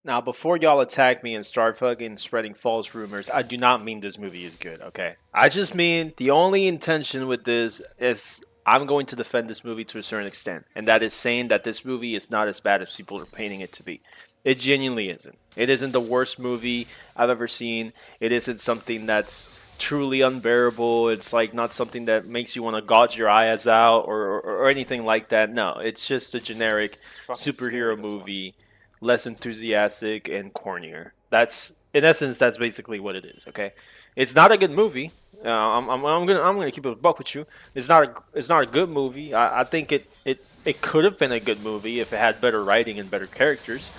Now, before y'all attack me and start fucking spreading false rumors, I do not mean this movie is good, okay? I just mean the only intention with this is I'm going to defend this movie to a certain extent, and that is saying that this movie is not as bad as people are painting it to be. It genuinely isn't. It isn't the worst movie I've ever seen. It isn't something that's truly unbearable. It's like not something that makes you want to gouge your eyes out or anything like that. No, it's just a generic Fucking scary superhero this one. movie, less enthusiastic and cornier. That's in essence that's basically what it is. Okay, it's not a good movie. I'm gonna keep it a buck with you. It's not a good movie. I think it could have been a good movie if it had better writing and better characters,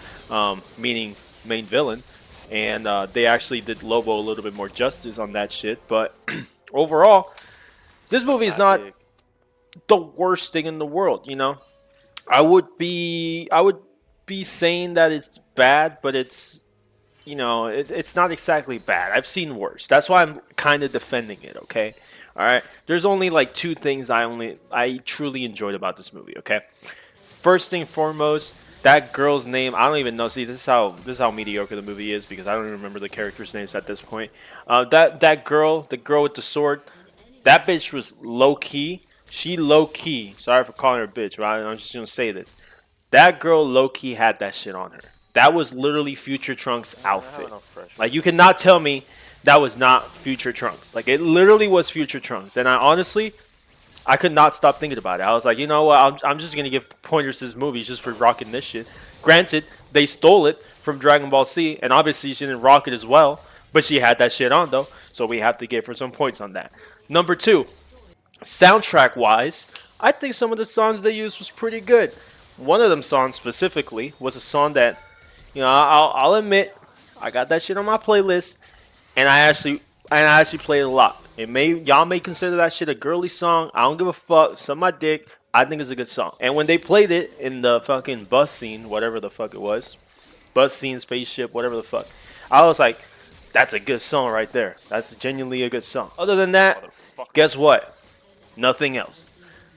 meaning main villain, and they actually did Lobo a little bit more justice on that shit. But overall, this movie is I not dig. the worst thing in the world. I would be saying that it's bad, but it's not exactly bad. I've seen worse. That's why I'm kind of defending it. Okay, all right. There's only like two things I truly enjoyed about this movie. Okay, first thing foremost, that girl's name I don't even know. See, this is how mediocre the movie is because I don't even remember the characters' names at this point. That girl, the girl with the sword, that bitch was low key. She low key. Sorry for calling her a bitch, but I'm just gonna say this. That girl low key had that shit on her. That was literally Future Trunks' I have outfit. enough pressure. Like you cannot tell me that was not Future Trunks. Like it literally was Future Trunks. And I honestly, I could not stop thinking about it. I was like, you know what? I'm just gonna give pointers to this movie just for rocking this shit. Granted, they stole it from Dragon Ball Z, and obviously she didn't rock it as well. But she had that shit on though, so we have to give her some points on that. Number two, soundtrack wise, I think some of the songs they used was pretty good. One of them songs specifically was a song that, I'll admit, I got that shit on my playlist, and I actually play it a lot. Y'all may consider that shit a girly song. I don't give a fuck. Suck my dick. I think it's a good song. And when they played it in the fucking bus scene, whatever the fuck it was, bus scene, spaceship, whatever the fuck, I was like, that's a good song right there. That's genuinely a good song. Other than that, Motherfucker. guess what? Nothing else.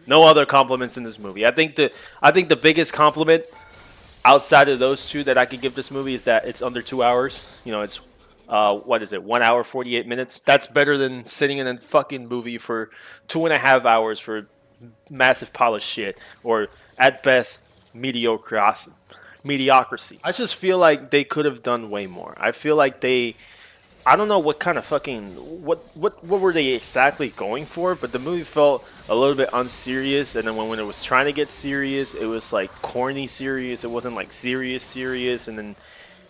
No other compliments in this movie. I think the biggest compliment outside of those two that I could give this movie is that it's under 2 hours. It's what is it? 1 hour 48 minutes. That's better than sitting in a fucking movie for 2.5 hours for massive pile of shit or at best mediocrity. Mediocrity. I just feel like they could have done way more. I feel like I don't know what kind of fucking what were they exactly going for, but the movie felt a little bit unserious, and then when it was trying to get serious, it was like corny serious. It wasn't like serious, and then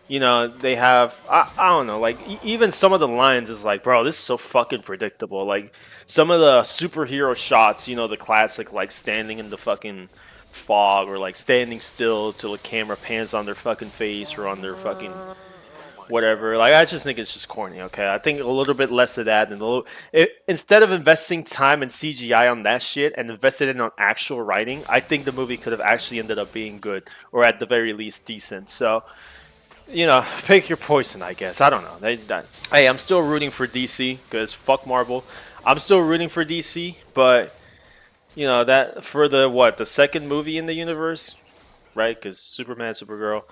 they have I don't know, like even some of the lines is like, bro, this is so fucking predictable. Like some of the superhero shots, the classic like standing in the fucking fog or like standing still till the camera pans on their fucking face or on their fucking Oh my god. whatever. Like I just think it's just corny. Okay, I think a little bit less of that and instead of investing time and CGI on that shit and invested in on actual writing, I think the movie could have actually ended up being good or at the very least decent. So pick your poison, I guess. I don't know. Hey, I'm still rooting for DC because fuck Marvel. I'm still rooting for DC, but that for the second movie in the universe, right? Because Superman, Supergirl.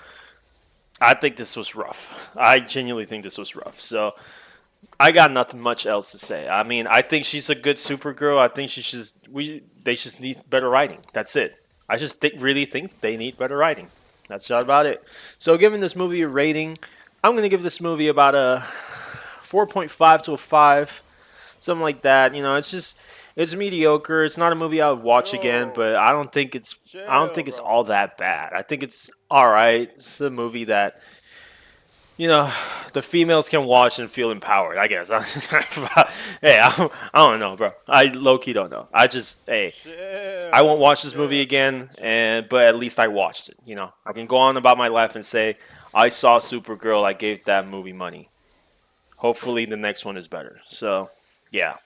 I think this was rough. I genuinely think this was rough. So I got nothing much else to say. I mean, I think she's a good Supergirl. I think they just need better writing. That's it. I just really think they need better writing. That's not about it. So giving this movie a rating, I'm gonna give this movie about a 4.5 to a 5, something like that. It's mediocre. It's not a movie I would watch again, Yo. but I don't think Chill, it's bro. all that bad. I think it's all right. It's a movie that you know, the females can watch and feel empowered. I guess. Hey, I don't know, bro. I low key don't know. Hey, I won't Chill. watch this movie Chill. Chill. again, Chill. and but at least I watched it. I can go on about my life and say I saw Supergirl. I gave that movie money. Hopefully, the next one is better. So, yeah.